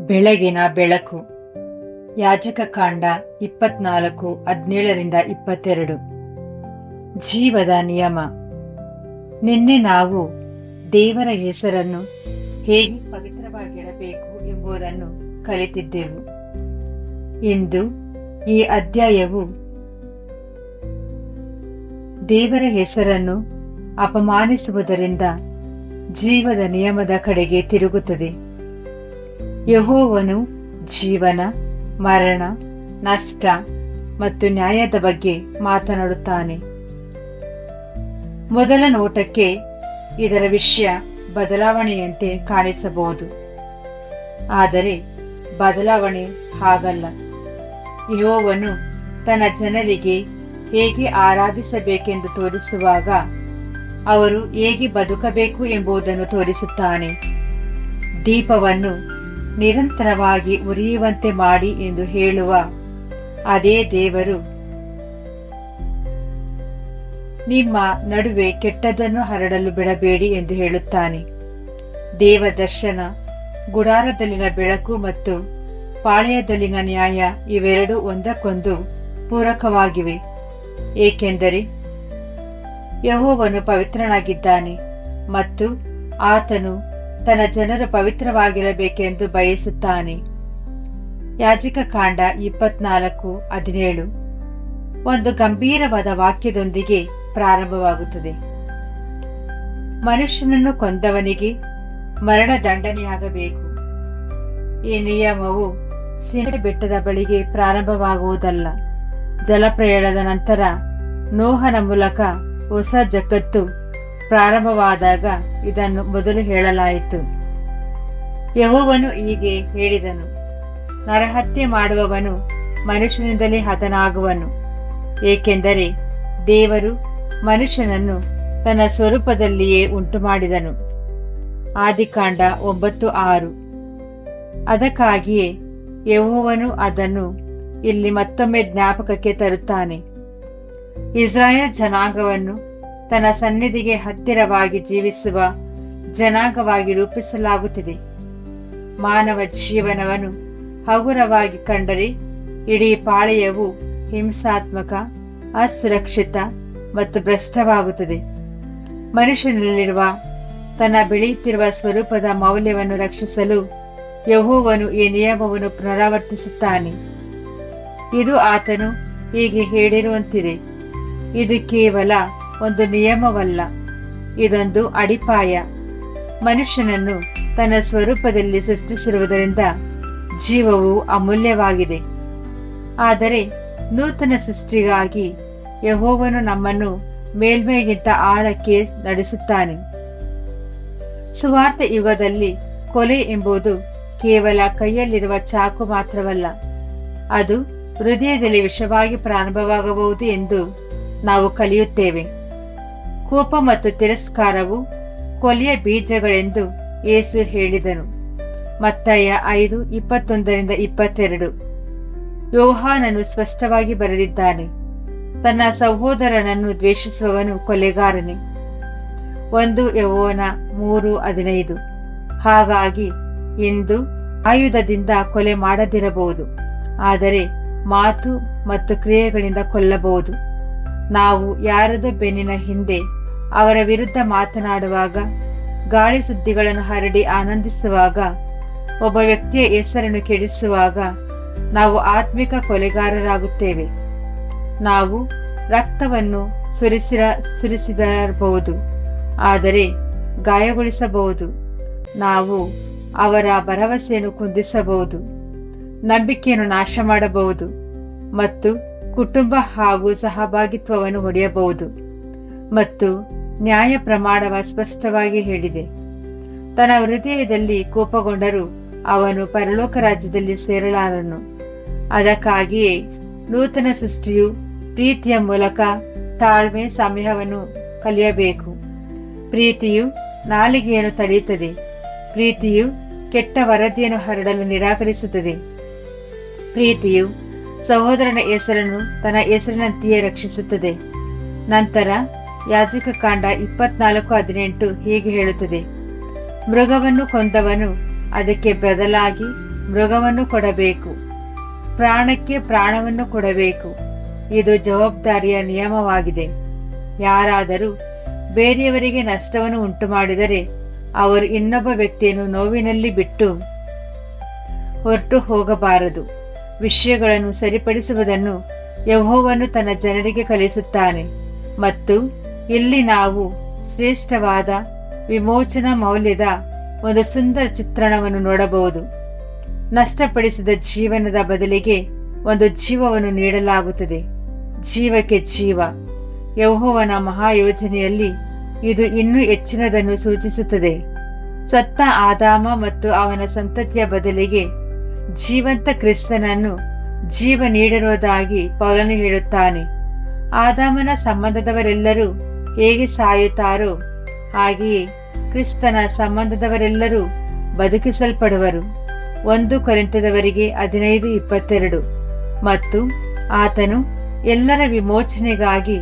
ಬೆಳಗಿನ ಬೆಳಕು. ಯಾಜಕ ಕಾಂಡ 24:17-22. ಜೀವದ ನಿಯಮ. ನಿನ್ನೆ ನಾವು ದೇವರ ಹೆಸರನ್ನು ಹೇಗೆ ಪವಿತ್ರವಾಗಿಡಬೇಕು ಎಂಬುದನ್ನು ಕಲಿತಿದ್ದೆವು. ಇಂದು ಈ ಅಧ್ಯಾಯವು ದೇವರ ಹೆಸರನ್ನು ಅಪಮಾನಿಸುವುದರಿಂದ ಜೀವದ ನಿಯಮದ ಕಡೆಗೆ ತಿರುಗುತ್ತದೆ. ಯೆಹೋವನು ಜೀವನ, ಮರಣ, ನಷ್ಟ ಮತ್ತು ನ್ಯಾಯದ ಬಗ್ಗೆ ಮಾತನಾಡುತ್ತಾನೆ. ಮೊದಲ ನೋಟಕ್ಕೆ ಇದರ ವಿಷಯ ಬದಲಾವಣೆಯಂತೆ ಕಾಣಿಸಬಹುದು, ಆದರೆ ಬದಲಾವಣೆ ಹಾಗಲ್ಲ. ಯೆಹೋವನು ತನ್ನ ಜನರಿಗೆ ಹೇಗೆ ಆರಾಧಿಸಬೇಕೆಂದು ತೋರಿಸುವಾಗ ಅವರು ಹೇಗೆ ಬದುಕಬೇಕು ಎಂಬುದನ್ನು ತೋರಿಸುತ್ತಾನೆ. ದೀಪವನ್ನು ನಿರಂತರವಾಗಿ ಉರಿಯುವಂತೆ ಮಾಡಿ ಎಂದು ಹೇಳುವ ಅದೇ ದೇವರು ನಿಮ್ಮ ನಡುವೆ ಕೆಟ್ಟದ್ದನ್ನು ಹರಡಲು ಬಿಡಬೇಡಿ ಎಂದು ಹೇಳುತ್ತಾನೆ. ದೇವದರ್ಶನ, ಗುಡಾರದಲ್ಲಿನ ಬೆಳಕು ಮತ್ತು ಪಾಳೆಯದಲ್ಲಿನ ನ್ಯಾಯ ಇವೆರಡೂ ಒಂದಕ್ಕೊಂದು ಪೂರಕವಾಗಿವೆ, ಏಕೆಂದರೆ ಯೆಹೋವನು ಪವಿತ್ರನಾಗಿದ್ದಾನೆ ಮತ್ತು ಆತನು ತನ್ನ ಜನರು ಪವಿತ್ರವಾಗಿರಬೇಕೆಂದು ಬಯಸುತ್ತಾನೆ. ಯಾಜಕ ಕಾಂಡ 24:17 ಒಂದು ಗಂಭೀರವಾದ ವಾಕ್ಯದೊಂದಿಗೆ ಪ್ರಾರಂಭವಾಗುತ್ತದೆ. ಮನುಷ್ಯನನ್ನು ಕೊಂದವನಿಗೆ ಮರಣದಂಡನೆಯಾಗಬೇಕು. ಈ ನಿಯಮವು ಸಿನಾಯಿ ಬೆಟ್ಟದ ಬಳಿಗೆ ಪ್ರಾರಂಭವಾಗುವುದಲ್ಲ. ಜಲಪ್ರಯಾಣದ ನಂತರ ನೋಹನ ಮೂಲಕ ಹೊಸ ಜಗತ್ತು ಪ್ರಾರಂಭವಾದಾಗ ಇದನ್ನು ಮೊದಲು ಹೇಳಲಾಯಿತು. ಯೆಹೋವನು ಹೀಗೆ ಹೇಳಿದನು, ನರಹತ್ಯೆ ಮಾಡುವವನು ಮನುಷ್ಯನಿಂದಲೇ ಹತನಾಗುವನು, ಏಕೆಂದರೆ ದೇವರು ಮನುಷ್ಯನನ್ನು ತನ್ನ ಸ್ವರೂಪದಲ್ಲಿಯೇ ಉಂಟುಮಾಡಿದನು. ಆದಿಕಾಂಡ 9:6. ಅದಕ್ಕಾಗಿಯೇ ಯೆಹೋವನು ಅದನ್ನು ಇಲ್ಲಿ ಮತ್ತೊಮ್ಮೆ ಜ್ಞಾಪಕಕ್ಕೆ ತರುತ್ತಾನೆ. ಇಸ್ರಾಯೇಲ್ ಜನಾಂಗವನ್ನು ತನ್ನ ಸನ್ನಿಧಿಗೆ ಹತ್ತಿರವಾಗಿ ಜೀವಿಸುವ ಜನಾಂಗವಾಗಿ ರೂಪಿಸಲಾಗುತ್ತಿದೆ. ಮಾನವ ಜೀವನವನ್ನು ಹಗುರವಾಗಿ ಕಂಡರೆ ಇಡೀ ಪಾಳೆಯವು ಹಿಂಸಾತ್ಮಕ, ಅಸುರಕ್ಷಿತ ಮತ್ತು ಭ್ರಷ್ಟವಾಗುತ್ತದೆ. ಮನುಷ್ಯನಲ್ಲಿರುವ ತನ್ನ ಬೆಳೆಯುತ್ತಿರುವ ಸ್ವರೂಪದ ಮೌಲ್ಯವನ್ನು ರಕ್ಷಿಸಲು ಯೆಹೋವನು ಈ ನಿಯಮವನ್ನು ಪುನರಾವರ್ತಿಸುತ್ತಾನೆ. ಇದು ಆತನು ಹೀಗೆ ಹೇಳಿರುವಂತಿದೆ. ಇದು ಕೇವಲ ಒಂದು ನಿಯಮವಲ್ಲ, ಇದೊಂದು ಅಡಿಪಾಯ. ಮನುಷ್ಯನನ್ನು ತನ್ನ ಸ್ವರೂಪದಲ್ಲಿ ಸೃಷ್ಟಿಸಿರುವುದರಿಂದ ಜೀವವು ಅಮೂಲ್ಯವಾಗಿದೆ. ಆದರೆ ನೂತನ ಸೃಷ್ಟಿಗಾಗಿ ಯೆಹೋವನು ನಮ್ಮನ್ನು ಮೇಲ್ಮೈಗಿಂತ ಆಳಕ್ಕೆ ನಡೆಸುತ್ತಾನೆ. ಸುವಾರ್ಥ ಯುಗದಲ್ಲಿ ಕೊಲೆ ಎಂಬುದು ಕೇವಲ ಕೈಯಲ್ಲಿರುವ ಚಾಕು ಮಾತ್ರವಲ್ಲ, ಅದು ಹೃದಯದಲ್ಲಿ ವಿಷವಾಗಿ ಪ್ರಾರಂಭವಾಗಬಹುದು ಎಂದು ನಾವು ಕಲಿಯುತ್ತೇವೆ. ಕೋಪ ಮತ್ತು ತಿರಸ್ಕಾರವು ಕೊಲೆಯ ಬೀಜಗಳೆಂದು ಯೇಸು ಹೇಳಿದನು. ಮತ್ತಾಯ 5:21-22. ಯೋಹಾನನು ಸ್ಪಷ್ಟವಾಗಿ ಬರೆದಿದ್ದಾನೆ, ತನ್ನ ಸಹೋದರನನ್ನು ದ್ವೇಷಿಸುವವನು ಕೊಲೆಗಾರನೇ. 1 ಯೋಹಾನ 3:15. ಹಾಗಾಗಿ ಇಂದು ಆಯುಧದಿಂದ ಕೊಲೆ ಮಾಡದಿರಬಹುದು, ಆದರೆ ಮಾತು ಮತ್ತು ಕ್ರಿಯೆಗಳಿಂದ ಕೊಲ್ಲಬಹುದು. ನಾವು ಯಾರದೋ ಬೆನ್ನಿನ ಹಿಂದೆ ಅವರ ವಿರುದ್ಧ ಮಾತನಾಡುವಾಗ, ಗಾಳಿ ಸುದ್ದಿಗಳನ್ನು ಹರಡಿ ಆನಂದಿಸುವಾಗ, ಒಬ್ಬ ವ್ಯಕ್ತಿಯ ಹೆಸರನ್ನು ಕೆಡಿಸುವಾಗ ನಾವು ಆತ್ಮಿಕ ಕೊಲೆಗಾರರಾಗುತ್ತೇವೆ. ನಾವು ರಕ್ತವನ್ನು ಸುರಿಸಿದರಬಹುದು, ಆದರೆ ಗಾಯಗೊಳಿಸಬಹುದು. ನಾವು ಅವರ ಭರವಸೆಯನ್ನು ಕುಂದಿಸಬಹುದು, ನಂಬಿಕೆಯನ್ನು ನಾಶ ಮಾಡಬಹುದು ಮತ್ತು ಕುಟುಂಬ ಹಾಗೂ ಸಹಭಾಗಿತ್ವವನ್ನು ಹೊಡೆಯಬಹುದು. ಮತ್ತು ನ್ಯಾಯ ಪ್ರಮಾಣವ ಸ್ಪಷ್ಟವಾಗಿ ಹೇಳಿದೆ, ತನ್ನ ಹೃದಯದಲ್ಲಿ ಕೋಪಗೊಂಡರೂ ಅವನು ಪರಲೋಕ ರಾಜ್ಯದಲ್ಲಿ ಸೇರಲಾರನು. ಅದಕ್ಕಾಗಿಯೇ ನೂತನ ಸೃಷ್ಟಿಯು ಪ್ರೀತಿಯ ಮೂಲಕ ತಾಳ್ಮೆ, ಸಂಯಮವನ್ನು ಕಲಿಯಬೇಕು. ಪ್ರೀತಿಯು ನಾಲಿಗೆಯನ್ನು ತಡೆಯುತ್ತದೆ. ಪ್ರೀತಿಯು ಕೆಟ್ಟ ವರದಿಯನ್ನು ಹರಡಲು ನಿರಾಕರಿಸುತ್ತದೆ. ಪ್ರೀತಿಯು ಸಹೋದರನ ಹೆಸರನ್ನು ತನ್ನ ಹೆಸರಿನಂತೆಯೇ ರಕ್ಷಿಸುತ್ತದೆ. ನಂತರ ಯಾಜಕ ಕಾಂಡ 24:18 ಹೀಗೆ ಹೇಳುತ್ತದೆ, ಮೃಗವನ್ನು ಕೊಂದವನು ಅದಕ್ಕೆ ಬದಲಾಗಿ ಮೃಗವನ್ನು ಕೊಡಬೇಕು, ಪ್ರಾಣಕ್ಕೆ ಪ್ರಾಣವನ್ನು ಕೊಡಬೇಕು. ಇದು ಜವಾಬ್ದಾರಿಯ ನಿಯಮವಾಗಿದೆ. ಯಾರಾದರೂ ಬೇರೆಯವರಿಗೆ ನಷ್ಟವನ್ನು ಉಂಟು ಮಾಡಿದರೆ ಅವರು ಇನ್ನೊಬ್ಬ ವ್ಯಕ್ತಿಯನ್ನು ನೋವಿನಲ್ಲಿ ಬಿಟ್ಟು ಹೊರಟು ಹೋಗಬಾರದು. ವಿಷಯಗಳನ್ನು ಸರಿಪಡಿಸುವುದನ್ನು ಯೆಹೋವನು ತನ್ನ ಜನರಿಗೆ ಕಲಿಸುತ್ತಾನೆ. ಮತ್ತು ಇಲ್ಲಿ ನಾವು ಶ್ರೇಷ್ಠವಾದ ವಿಮೋಚನಾ ಮೌಲ್ಯದ ಒಂದು ಸುಂದರ ಚಿತ್ರಣವನ್ನು ನೋಡಬಹುದು. ನಷ್ಟಪಡಿಸಿದ ಜೀವನದ ಬದಲಿಗೆ ಒಂದು ಜೀವವನ್ನು ನೀಡಲಾಗುತ್ತದೆ. ಜೀವಕ್ಕೆ ಜೀವ. ಯೆಹೋವನ ಮಹಾಯೋಜನೆಯಲ್ಲಿ ಇದು ಇನ್ನೂ ಹೆಚ್ಚಿನದನ್ನು ಸೂಚಿಸುತ್ತದೆ. ಸತ್ತ ಆದಾಮ ಮತ್ತು ಅವನ ಸಂತತಿಯ ಬದಲಿಗೆ ಜೀವಂತ ಕ್ರಿಸ್ತನನ್ನು ಜೀವ ನೀಡಿರುವುದಾಗಿ ಪೌಲನು ಹೇಳುತ್ತಾನೆ. ಆದಾಮನ ಸಂಬಂಧದವರೆಲ್ಲರೂ ಹೇಗೆ ಸಾಯುತ್ತಾರೋ ಹಾಗೆಯೇ ಕ್ರಿಸ್ತನ ಸಂಬಂಧದವರೆಲ್ಲರೂ ಬದುಕಿಸಲ್ಪಡುವರು. 1 ಕೊರಿಂಥದವರಿಗೆ 15:22. ಮತ್ತು ಆತನು ಎಲ್ಲರ ವಿಮೋಚನೆಗಾಗಿ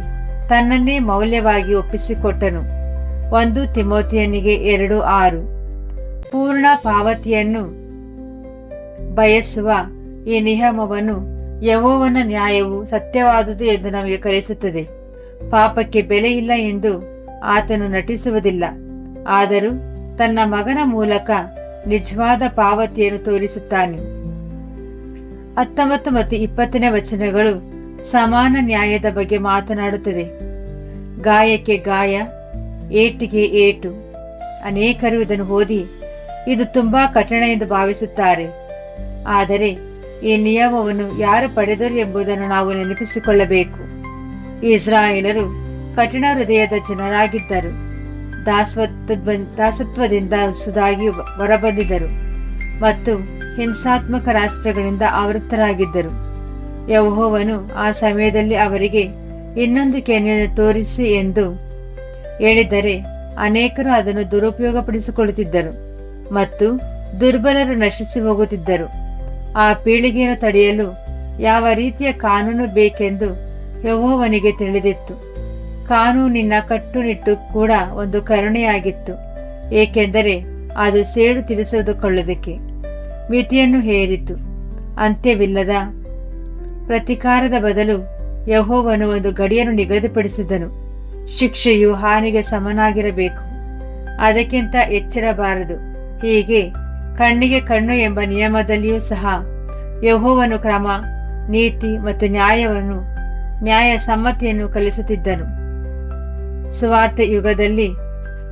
ತನ್ನನ್ನೇ ಮೌಲ್ಯವಾಗಿ ಒಪ್ಪಿಸಿಕೊಟ್ಟನು. 1 ತಿಮೋಥೆಯನಿಗೆ 2:6. ಪೂರ್ಣ ಪಾವತಿಯನ್ನು ಬಯಸುವ ಈ ನಿಯಮವನ್ನು ಯೆಹೋವನ ನ್ಯಾಯವು ಸತ್ಯವಾದುದು ಎಂದು ನಮಗೆ ಕಲಿಸುತ್ತದೆ. ಪಾಪಕ್ಕೆ ಬೆಲೆ ಇಲ್ಲ ಎಂದು ಆತನು ನಟಿಸುವುದಿಲ್ಲ, ಆದರೂ ತನ್ನ ಮಗನ ಮೂಲಕ ನಿಜವಾದ ಪಾವತಿಯನ್ನು ತೋರಿಸುತ್ತಾನೆ. 19 ಮತ್ತು 20ನೇ ವಚನಗಳು ಸಮಾನ ನ್ಯಾಯದ ಬಗ್ಗೆ ಮಾತನಾಡುತ್ತದೆ. ಗಾಯಕ್ಕೆ ಗಾಯ, ಏಟಿಗೆ ಏಟು. ಅನೇಕರು ಇದನ್ನು ಓದಿ ಇದು ತುಂಬಾ ಕಠಿಣ ಎಂದು ಭಾವಿಸುತ್ತಾರೆ. ಆದರೆ ಈ ನಿಯಮವನ್ನು ಯಾರು ಪಡೆದರು ಎಂಬುದನ್ನು ನಾವು ನೆನಪಿಸಿಕೊಳ್ಳಬೇಕು. ಇಸ್ರಾಯೇಲರು ಕಠಿಣ ಹೃದಯದ ಜನರಾಗಿದ್ದರು. ದಾಸತ್ವದಿಂದ ಸುದಾಗಿ ಹೊರಬಂದಿದ್ದರು ಮತ್ತು ಹಿಂಸಾತ್ಮಕ ರಾಷ್ಟ್ರಗಳಿಂದ ಆವೃತ್ತರಾಗಿದ್ದರು. ಯೆಹೋವನು ಆ ಸಮಯದಲ್ಲಿ ಅವರಿಗೆ ಇನ್ನೊಂದು ಕೆನೆಯನ್ನು ತೋರಿಸಿ ಎಂದು ಹೇಳಿದರೆ ಅನೇಕರು ಅದನ್ನು ದುರುಪಯೋಗಪಡಿಸಿಕೊಳ್ಳುತ್ತಿದ್ದರು ಮತ್ತು ದುರ್ಬಲರು ನಶಿಸಿ ಹೋಗುತ್ತಿದ್ದರು. ಆ ಪೀಳಿಗೆಯನ್ನು ತಡೆಯಲು ಯಾವ ರೀತಿಯ ಕಾನೂನು ಬೇಕೆಂದು ಯೆಹೋವನಿಗೆ ತಿಳಿದಿತ್ತು. ಕಾನೂನಿನ ಕಟ್ಟುನಿಟ್ಟು ಕೂಡ ಒಂದು ಕರುಣೆಯಾಗಿತ್ತು, ಏಕೆಂದರೆ ಅದು ಸೇಡು ತೀರಿಸಿಕೊಳ್ಳುವುದಕ್ಕೆ ಮಿತಿಯನ್ನು ಹೇರಿತು. ಅಂತ್ಯವಿಲ್ಲದ ಪ್ರತಿಕಾರದ ಬದಲು ಯೆಹೋವನು ಒಂದು ಗಡಿಯನ್ನು ನಿಗದಿಪಡಿಸಿದನು. ಶಿಕ್ಷೆಯು ಹಾನಿಗೆ ಸಮನಾಗಿರಬೇಕು, ಅದಕ್ಕಿಂತ ಹೆಚ್ಚಿರಬಾರದು. ಹೀಗೆ ಕಣ್ಣಿಗೆ ಕಣ್ಣು ಎಂಬ ನಿಯಮದಲ್ಲಿಯೂ ಸಹ ಯೆಹೋವನು ಕ್ರಮ, ನೀತಿ ಮತ್ತು ನ್ಯಾಯ ಸಮ್ಮತಿಯನ್ನು ಕಲಿಸುತ್ತಿದ್ದನು. ಸುವಾರ್ಥ ಯುಗದಲ್ಲಿ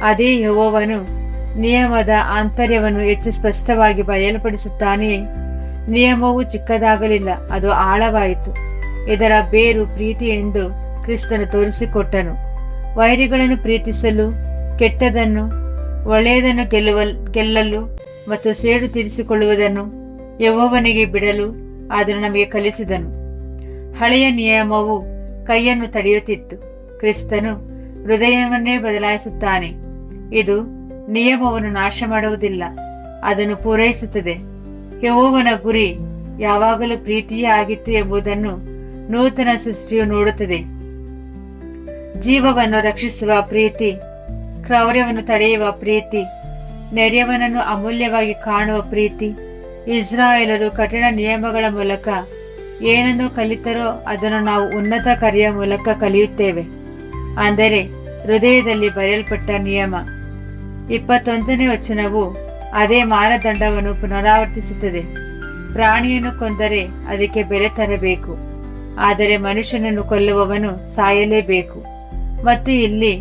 ಅದೇ ಯೆಹೋವನು ನಿಯಮದ ಆಂತರ್ಯವನ್ನು ಹೆಚ್ಚು ಸ್ಪಷ್ಟವಾಗಿ ಬಯಲುಪಡಿಸುತ್ತಾನೆಯೇ. ನಿಯಮವು ಚಿಕ್ಕದಾಗಲಿಲ್ಲ, ಅದು ಆಳವಾಯಿತು. ಇದರ ಬೇರು ಪ್ರೀತಿ ಎಂದು ಕ್ರಿಸ್ತನು ತೋರಿಸಿಕೊಟ್ಟನು. ವೈರಿಗಳನ್ನು ಪ್ರೀತಿಸಲು, ಕೆಟ್ಟದನ್ನು ಒಳ್ಳೆಯದನ್ನು ಗೆಲ್ಲಲು ಮತ್ತು ಸೇಡು ತೀರಿಸಿಕೊಳ್ಳುವುದನ್ನು ಯೆಹೋವನಿಗೆ ಬಿಡಲು ಅದನ್ನು ನಮಗೆ ಕಲಿಸಿದನು. ಹಳೆಯ ನಿಯಮವು ಕೈಯನ್ನು ತಡೆಯುತ್ತಿತ್ತು. ಕ್ರಿಸ್ತನು ಹೃದಯವನ್ನೇ ಬದಲಾಯಿಸುತ್ತಾನೆ. ಇದು ನಿಯಮವನ್ನು ನಾಶ ಮಾಡುವುದಿಲ್ಲ, ಅದನ್ನು ಪೂರೈಸುತ್ತದೆ. ಯೆಹೋವನ ಗುರಿ ಯಾವಾಗಲೂ ಪ್ರೀತಿಯೇ ಆಗಿತ್ತು ಎಂಬುದನ್ನು ನೂತನ ಸೃಷ್ಟಿಯು ನೋಡುತ್ತದೆ. ಜೀವವನ್ನು ರಕ್ಷಿಸುವ ಪ್ರೀತಿ, ಕ್ರೌರ್ಯವನ್ನು ತಡೆಯುವ ಪ್ರೀತಿ, ನೆರೆಯವನನ್ನು ಅಮೂಲ್ಯವಾಗಿ ಕಾಣುವ ಪ್ರೀತಿ. ಇಸ್ರಾಯೇಲರು ಕಠಿಣ ನಿಯಮಗಳ ಮೂಲಕ ಏನನ್ನು ಕಲಿತರೋ ಅದನ್ನು ನಾವು ಉನ್ನತ ಕರೆಯ ಮೂಲಕ ಕಲಿಯುತ್ತೇವೆ, ಅಂದರೆ ಹೃದಯದಲ್ಲಿ ಬರೆಯಲ್ಪಟ್ಟ ನಿಯಮ. 21ನೇ ವಚನವು ಅದೇ ಮಾನದಂಡವನ್ನು ಪುನರಾವರ್ತಿಸುತ್ತದೆ. ಪ್ರಾಣಿಯನ್ನು ಕೊಂದರೆ ಅದಕ್ಕೆ ಬೆಲೆ ತರಬೇಕು, ಆದರೆ ಮನುಷ್ಯನನ್ನು ಕೊಲ್ಲುವವನು ಸಾಯಲೇಬೇಕು. ಮತ್ತು ಇಲ್ಲಿ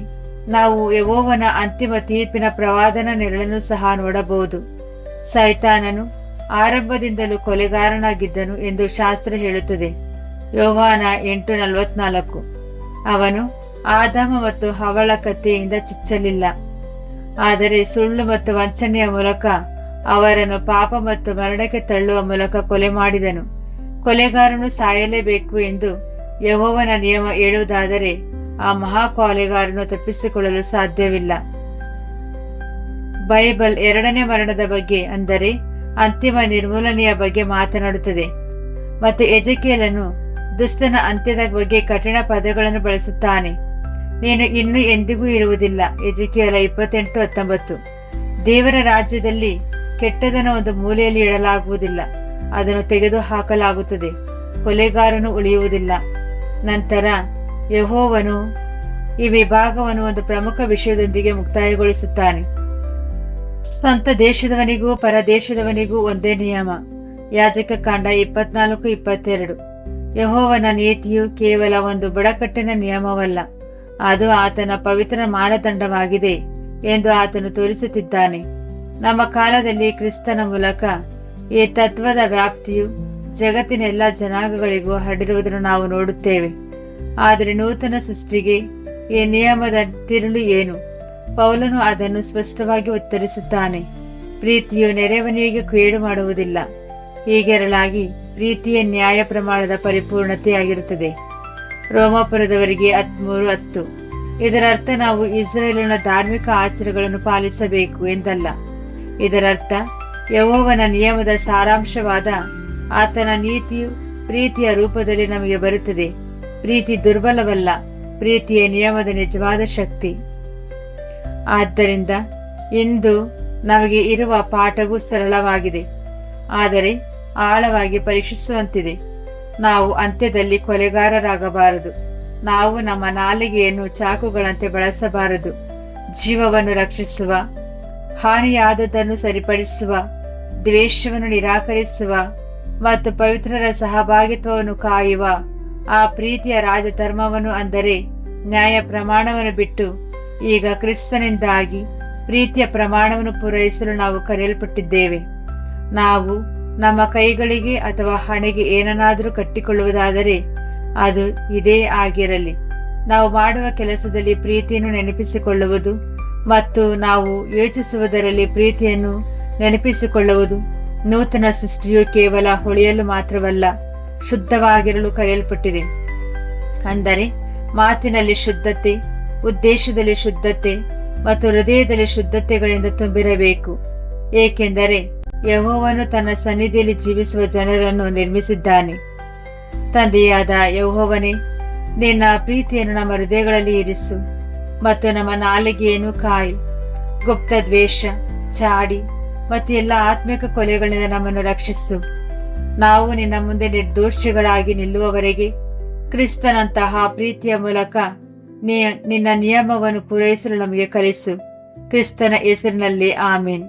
ನಾವು ಯೆಹೋವನ ಅಂತಿಮ ತೀರ್ಪಿನ ಪ್ರವಾದನ ನೆರಳನ್ನು ಸಹ ನೋಡಬಹುದು. ಸೈತಾನನು ಆರಂಭದಿಂದಲೂ ಕೊಲೆಗಾರನಾಗಿದ್ದನು ಎಂದು ಶಾಸ್ತ್ರ ಹೇಳುತ್ತದೆ. ಯೋಹಾನ 8:44. ಅವನು ಆದಾಮ ಮತ್ತು ಹವಳ ಕತ್ತಿಯಿಂದ ಚುಚ್ಚಲಿಲ್ಲ, ಆದರೆ ಸುಳ್ಳು ಮತ್ತು ವಂಚನೆಯ ಮೂಲಕ ಅವರನ್ನು ಪಾಪ ಮತ್ತು ಮರಣಕ್ಕೆ ತಳ್ಳುವ ಮೂಲಕ ಕೊಲೆ ಮಾಡಿದನು. ಕೊಲೆಗಾರನು ಸಾಯಲೇಬೇಕು ಎಂದು ಯೆಹೋವನ ನಿಯಮ ಹೇಳುವುದಾದರೆ ಆ ಮಹಾ ಕೊಲೆಗಾರನು ತಪ್ಪಿಸಿಕೊಳ್ಳಲು ಸಾಧ್ಯವಿಲ್ಲ. ಬೈಬಲ್ 2ನೇ ಮರಣದ ಬಗ್ಗೆ, ಅಂದರೆ ಅಂತಿಮ ನಿರ್ಮೂಲನೆಯ ಬಗ್ಗೆ ಮಾತನಾಡುತ್ತದೆ. ಮತ್ತು ಎಜೆಕೇಲನು ದುಷ್ಟನ ಅಂತ್ಯದ ಬಗ್ಗೆ ಕಠಿಣ ಪದಗಳನ್ನು ಬಳಸುತ್ತಾನೆ. ನೀನು ಇನ್ನು ಎಂದಿಗೂ ಇರುವುದಿಲ್ಲ. ಎಜೆಕೇಲ 28:19. ದೇವರ ರಾಜ್ಯದಲ್ಲಿ ಕೆಟ್ಟದನ್ನು ಒಂದು ಮೂಲೆಯಲ್ಲಿ ಇಡಲಾಗುವುದಿಲ್ಲ, ಅದನ್ನು ತೆಗೆದು ಹಾಕಲಾಗುತ್ತದೆ. ಕೊಲೆಗಾರನು ಉಳಿಯುವುದಿಲ್ಲ. ನಂತರ ಯೆಹೋವನು ಈ ವಿಭಾಗವನ್ನು ಒಂದು ಪ್ರಮುಖ ವಿಷಯದೊಂದಿಗೆ ಮುಕ್ತಾಯಗೊಳಿಸುತ್ತಾನೆ. ಸ್ವಂತ ದೇಶದವನಿಗೂ ಪರದೇಶದವನಿಗೂ ಒಂದೇ ನಿಯಮ. ಯಾಜಕ ಕಾಂಡ 24:22. ಯೆಹೋವನ ನೀತಿಯು ಕೇವಲ ಒಂದು ಬುಡಕಟ್ಟಿನ ನಿಯಮವಲ್ಲ, ಅದು ಆತನ ಪವಿತ್ರ ಮಾನದಂಡವಾಗಿದೆ ಎಂದು ಆತನು ತೋರಿಸುತ್ತಿದ್ದಾನೆ. ನಮ್ಮ ಕಾಲದಲ್ಲಿ ಕ್ರಿಸ್ತನ ಮೂಲಕ ಈ ತತ್ವದ ವ್ಯಾಪ್ತಿಯು ಜಗತ್ತಿನ ಎಲ್ಲ ಜನಾಂಗಗಳಿಗೂ ಹರಡಿರುವುದನ್ನು ನಾವು ನೋಡುತ್ತೇವೆ. ಆದರೆ ನೂತನ ಸೃಷ್ಟಿಗೆ ಈ ನಿಯಮದ ತಿರುಳು ಏನು? ಪೌಲನು ಅದನ್ನು ಸ್ಪಷ್ಟವಾಗಿ ಉತ್ತರಿಸುತ್ತಾನೆ. ಪ್ರೀತಿಯು ನೆರೆಯವನಿಗೆ ಕೇಡು ಮಾಡುವುದಿಲ್ಲ. ಹೀಗಿರಲಾಗಿ ಪ್ರೀತಿಯ ನ್ಯಾಯ ಪ್ರಮಾಣದ ಪರಿಪೂರ್ಣತೆಯಾಗಿರುತ್ತದೆ. ರೋಮಾಪುರದವರಿಗೆ 13:10. ಇದರರ್ಥ ನಾವು ಇಸ್ರೇಲಿನ ಧಾರ್ಮಿಕ ಆಚಾರಗಳನ್ನು ಪಾಲಿಸಬೇಕು ಎಂದಲ್ಲ. ಇದರರ್ಥ ಯೆಹೋವನ ನಿಯಮದ ಸಾರಾಂಶವಾದ ಆತನ ನೀತಿಯು ಪ್ರೀತಿಯ ರೂಪದಲ್ಲಿ ನಮಗೆ ಬರುತ್ತದೆ. ಪ್ರೀತಿ ದುರ್ಬಲವಲ್ಲ, ಪ್ರೀತಿಯ ನಿಯಮದ ನಿಜವಾದ ಶಕ್ತಿ. ಆದ್ದರಿಂದ ಇಂದು ನಮಗೆ ಇರುವ ಪಾಠವು ಸರಳವಾಗಿದೆ, ಆದರೆ ಆಳವಾಗಿ ಪರೀಕ್ಷಿಸುವಂತಿದೆ. ನಾವು ಅಂತ್ಯದಲ್ಲಿ ಕೊಲೆಗಾರರಾಗಬಾರದು. ನಾವು ನಮ್ಮ ನಾಲಿಗೆಯನ್ನು ಚಾಕುಗಳಂತೆ ಬಳಸಬಾರದು. ಜೀವವನ್ನು ರಕ್ಷಿಸುವ, ಹಾನಿಯಾದುದನ್ನು ಸರಿಪಡಿಸುವ, ದ್ವೇಷವನ್ನು ನಿರಾಕರಿಸುವ ಮತ್ತು ಪವಿತ್ರರ ಸಹಭಾಗಿತ್ವವನ್ನು ಕಾಯುವ ಆ ಪ್ರೀತಿಯ ರಾಜಧರ್ಮವನ್ನು, ಅಂದರೆ ನ್ಯಾಯ ಪ್ರಮಾಣವನ್ನು ಬಿಟ್ಟು ಈಗ ಕ್ರಿಸ್ತನಿಂದಾಗಿ ಪ್ರೀತಿಯ ಪ್ರಮಾಣವನ್ನು ಪೂರೈಸಲು ನಾವು ಕರೆಯಲ್ಪಟ್ಟಿದ್ದೇವೆ. ನಾವು ನಮ್ಮ ಕೈಗಳಿಗೆ ಅಥವಾ ಹಣೆಗೆ ಏನನ್ನಾದರೂ ಕಟ್ಟಿಕೊಳ್ಳುವುದಾದರೆ ಅದು ಇದೇ ಆಗಿರಲಿ. ನಾವು ಮಾಡುವ ಕೆಲಸದಲ್ಲಿ ಪ್ರೀತಿಯನ್ನು ನೆನಪಿಸಿಕೊಳ್ಳುವುದು ಮತ್ತು ನಾವು ಯೋಚಿಸುವುದರಲ್ಲಿ ಪ್ರೀತಿಯನ್ನು ನೆನಪಿಸಿಕೊಳ್ಳುವುದು. ನೂತನ ಸೃಷ್ಟಿಯು ಕೇವಲ ಹೊಳೆಯಲು ಮಾತ್ರವಲ್ಲ, ಶುದ್ಧವಾಗಿರಲು ಕರೆಯಲ್ಪಟ್ಟಿದೆ. ಅಂದರೆ ಮಾತಿನಲ್ಲಿ ಶುದ್ಧತೆ, ಉದ್ದೇಶದಲ್ಲಿ ಶುದ್ಧತೆ ಮತ್ತು ಹೃದಯದಲ್ಲಿ ಶುದ್ಧತೆಗಳಿಂದ ತುಂಬಿರಬೇಕು. ಏಕೆಂದರೆ ಯೆಹೋವನು ತನ್ನ ಸನ್ನಿಧಿಯಲ್ಲಿ ಜೀವಿಸುವ ಜನರನ್ನು ನಿರ್ಮಿಸಿದ್ದಾನೆ. ತಂದೆಯಾದ ಯೆಹೋವನೇ, ನಿನ್ನ ಪ್ರೀತಿಯನ್ನು ನಮ್ಮ ಹೃದಯಗಳಲ್ಲಿ ಇರಿಸು ಮತ್ತು ನಮ್ಮ ನಾಲಿಗೆಯನ್ನು ಕಾಯು. ಗುಪ್ತ ದ್ವೇಷ, ಚಾಡಿ ಮತ್ತು ಎಲ್ಲ ಆತ್ಮಿಕ ಕೊಲೆಗಳಿಂದ ನಮ್ಮನ್ನು ರಕ್ಷಿಸು. ನಾವು ನಿನ್ನ ಮುಂದೆ ನಿರ್ದೋಷಿಗಳಾಗಿ ನಿಲ್ಲುವವರೆಗೆ ಕ್ರಿಸ್ತನಂತಹ ಪ್ರೀತಿಯ ಮೂಲಕ ನಿನ್ನ ನಿಯಮವನ್ನು ಪೂರೈಸಲು ನಮಗೆ ಕಲಿಸು. ಕ್ರಿಸ್ತನ ಹೆಸರಿನಲ್ಲಿ ಆಮೀನ್.